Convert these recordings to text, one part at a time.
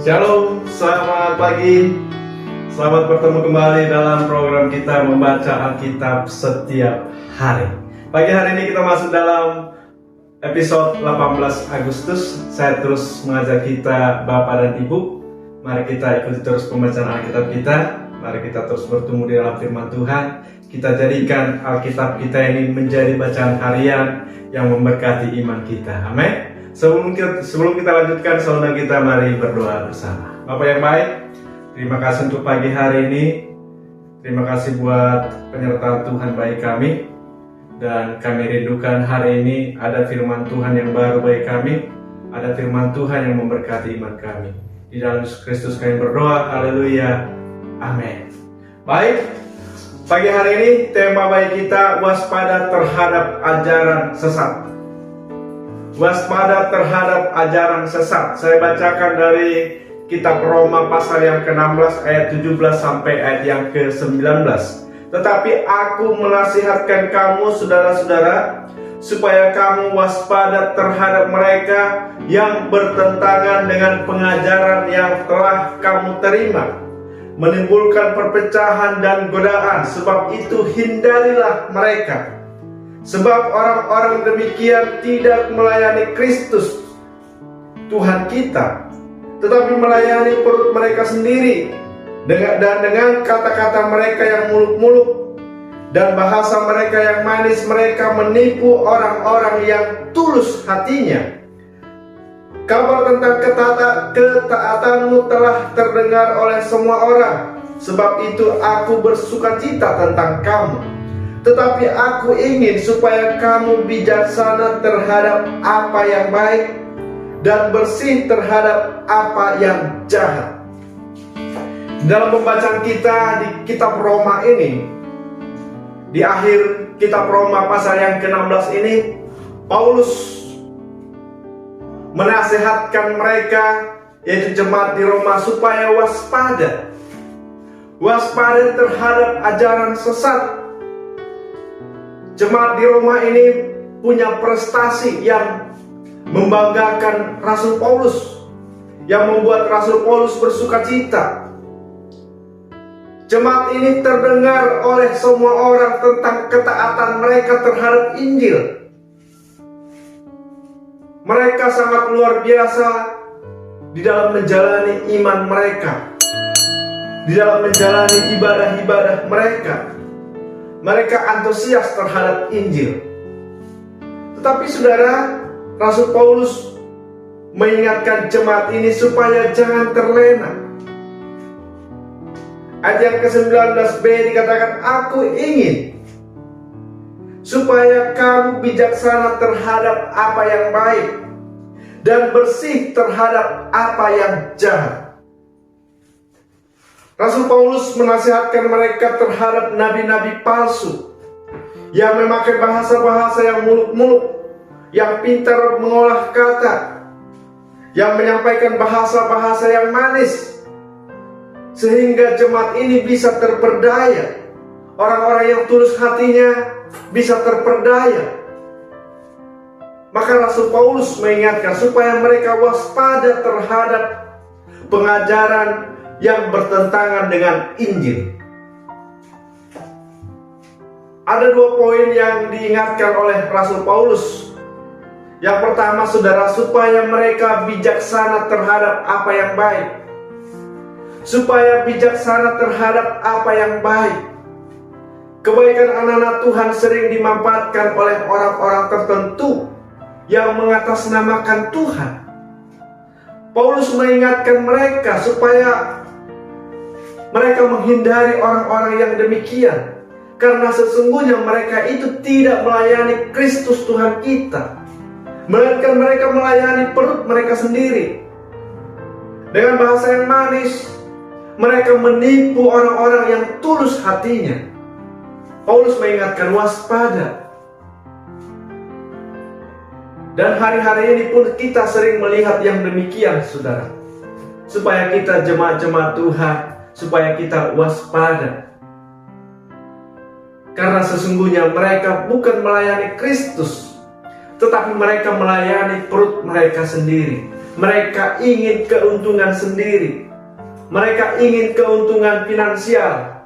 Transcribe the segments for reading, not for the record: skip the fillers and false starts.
Shalom, selamat pagi. Selamat bertemu kembali dalam program kita membaca Alkitab setiap hari. Pagi hari ini kita masuk dalam episode 18 Agustus. Saya terus mengajak kita Bapak dan Ibu, mari kita ikuti terus pembacaan Alkitab kita. Mari kita terus bertemu di dalam firman Tuhan. Kita jadikan Alkitab kita ini menjadi bacaan harian yang memberkati iman kita. Amin. Sebelum kita lanjutkan, saudara kita mari berdoa bersama. Bapak yang baik, terima kasih untuk pagi hari ini. Terima kasih buat penyertaan Tuhan bagi kami. Dan kami rindukan hari ini ada firman Tuhan yang baru bagi kami. Ada firman Tuhan yang memberkati iman kami. Di dalam Yesus Kristus kami berdoa, haleluya, amin. Baik, pagi hari ini tema bagi kita waspada terhadap ajaran sesat. Waspada terhadap ajaran sesat. Saya bacakan dari kitab Roma pasal yang ke-16 ayat 17 sampai ayat yang ke-19. Tetapi aku menasihatkan kamu saudara-saudara, supaya kamu waspada terhadap mereka yang bertentangan dengan pengajaran yang telah kamu terima, menimbulkan perpecahan dan godaan. Sebab itu hindarilah mereka. Sebab orang-orang demikian tidak melayani Kristus Tuhan kita, tetapi melayani perut mereka sendiri, dengan kata-kata mereka yang muluk-muluk dan bahasa mereka yang manis. Mereka menipu orang-orang yang tulus hatinya. Kabar tentang ketaatanmu telah terdengar oleh semua orang. Sebab itu aku bersukacita tentang kamu. Tetapi aku ingin supaya kamu bijaksana terhadap apa yang baik dan bersih terhadap apa yang jahat. Dalam pembacaan kita di kitab Roma ini, di akhir kitab Roma pasal yang ke-16 ini, Paulus menasihatkan mereka, yaitu jemaat di Roma, supaya waspada terhadap ajaran sesat. Jemaat di Roma ini punya prestasi yang membanggakan Rasul Paulus, yang membuat Rasul Paulus bersukacita. Jemaat ini terdengar oleh semua orang tentang ketaatan mereka terhadap Injil. Mereka sangat luar biasa di dalam menjalani iman mereka, di dalam menjalani ibadah-ibadah mereka. Mereka antusias terhadap Injil. Tetapi saudara, Rasul Paulus mengingatkan jemaat ini supaya jangan terlena. Ayat yang ke-19b dikatakan, aku ingin supaya kamu bijaksana terhadap apa yang baik dan bersih terhadap apa yang jahat. Rasul Paulus menasihatkan mereka terhadap nabi-nabi palsu yang memakai bahasa-bahasa yang muluk-muluk, yang pintar mengolah kata, yang menyampaikan bahasa-bahasa yang manis, sehingga jemaat ini bisa terperdaya. Orang-orang yang tulus hatinya bisa terperdaya. Maka Rasul Paulus mengingatkan supaya mereka waspada terhadap pengajaran yang bertentangan dengan Injil. Ada dua poin yang diingatkan oleh Rasul Paulus. Yang pertama, saudara, supaya mereka bijaksana terhadap apa yang baik. Supaya bijaksana terhadap apa yang baik. Kebaikan anak-anak Tuhan sering dimanfaatkan oleh orang-orang tertentu yang mengatasnamakan Tuhan. Paulus mengingatkan mereka supaya mereka menghindari orang-orang yang demikian, karena sesungguhnya mereka itu tidak melayani Kristus Tuhan kita, melainkan mereka melayani perut mereka sendiri. Dengan bahasa yang manis, mereka menipu orang-orang yang tulus hatinya. Paulus mengingatkan waspada. Dan hari-hari ini pun kita sering melihat yang demikian, saudara. Supaya kita jemaat-jemaat Tuhan, supaya kita waspada. Karena sesungguhnya mereka bukan melayani Kristus, tetapi mereka melayani perut mereka sendiri. Mereka ingin keuntungan sendiri. Mereka ingin keuntungan finansial.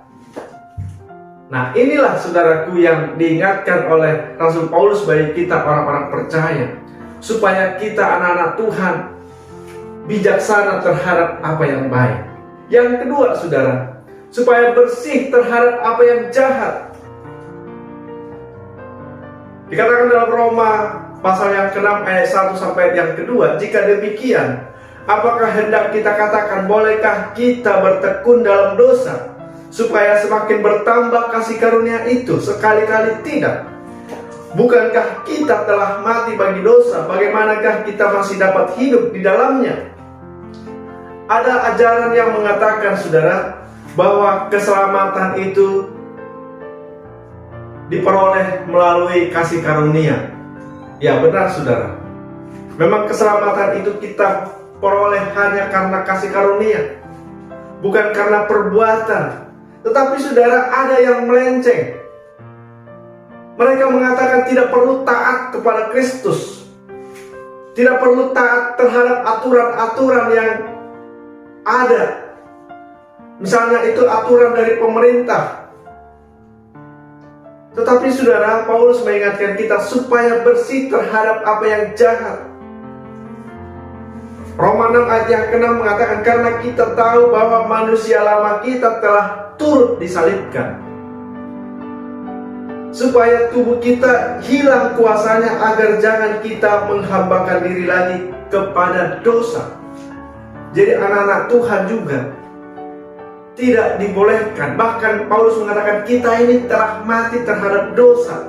Nah, inilah saudaraku yang diingatkan oleh Rasul Paulus bagi kita orang-orang percaya, supaya kita anak-anak Tuhan bijaksana terhadap apa yang baik. Yang kedua, saudara, supaya bersih terhadap apa yang jahat. Dikatakan dalam Roma pasal yang ke-6 ayat 1 sampai yang kedua, jika demikian, apakah hendak kita katakan, bolehkah kita bertekun dalam dosa, supaya semakin bertambah kasih karunia itu? Sekali-kali tidak. Bukankah kita telah mati bagi dosa? Bagaimanakah kita masih dapat hidup di dalamnya? Ada ajaran yang mengatakan, saudara, bahwa keselamatan itu diperoleh melalui kasih karunia. Ya benar, saudara. Memang keselamatan itu kita peroleh hanya karena kasih karunia, bukan karena perbuatan. Tetapi saudara, ada yang melenceng. Mereka mengatakan tidak perlu taat kepada Kristus, tidak perlu taat terhadap aturan-aturan yang ada. Misalnya itu aturan dari pemerintah. Tetapi saudara, Paulus mengingatkan kita supaya bersih terhadap apa yang jahat. Roma 6 ayat yang ke-6 mengatakan, karena kita tahu bahwa manusia lama kita telah turut disalibkan, supaya tubuh kita hilang kuasanya, agar jangan kita menghambakan diri lagi kepada dosa. Jadi anak-anak Tuhan juga tidak dibolehkan. Bahkan Paulus mengatakan kita ini telah mati terhadap dosa.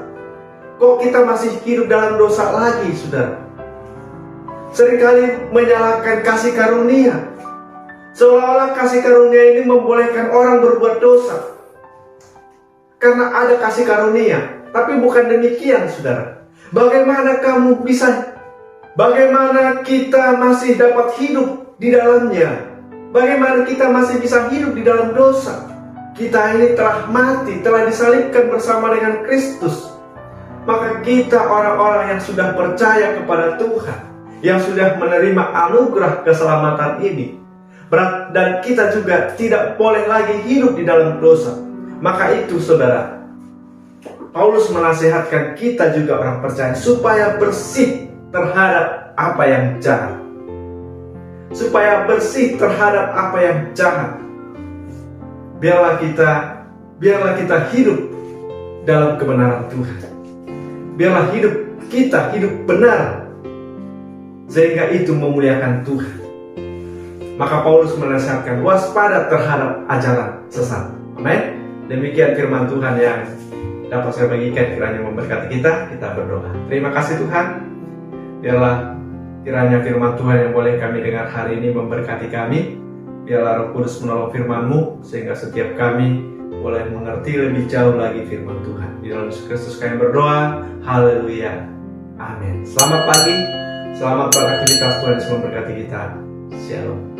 Kok kita masih hidup dalam dosa lagi, saudara? Seringkali menyalahkan kasih karunia, seolah-olah kasih karunia ini membolehkan orang berbuat dosa karena ada kasih karunia. Tapi bukan demikian, saudara. Bagaimana kita masih dapat hidup di dalamnya? Bagaimana kita masih bisa hidup di dalam dosa? Kita ini telah mati, telah disalibkan bersama dengan Kristus. Maka kita orang-orang yang sudah percaya kepada Tuhan, yang sudah menerima anugerah keselamatan ini, dan kita juga tidak boleh lagi hidup di dalam dosa. Maka itu, saudara, Paulus menasihatkan kita juga orang percaya supaya bersih terhadap apa yang jahat. Supaya bersih terhadap apa yang jahat. Biarlah kita hidup dalam kebenaran Tuhan. Biarlah kita hidup benar, sehingga itu memuliakan Tuhan. Maka Paulus menasihatkan waspada terhadap ajaran sesat. Amin. Demikian firman Tuhan yang dapat saya bagikan, kiranya memberkati kita. Kita berdoa. Terima kasih Tuhan. Biarlah kiranya firman Tuhan yang boleh kami dengar hari ini memberkati kami. Biarlah Roh Kudus menolong firman-Mu, sehingga setiap kami boleh mengerti lebih jauh lagi firman Tuhan. Di dalam Yesus Kristus kami berdoa. Haleluya. Amin. Selamat pagi. Selamat beraktivitas. Tuhan Yesus memberkati kita. Shalom.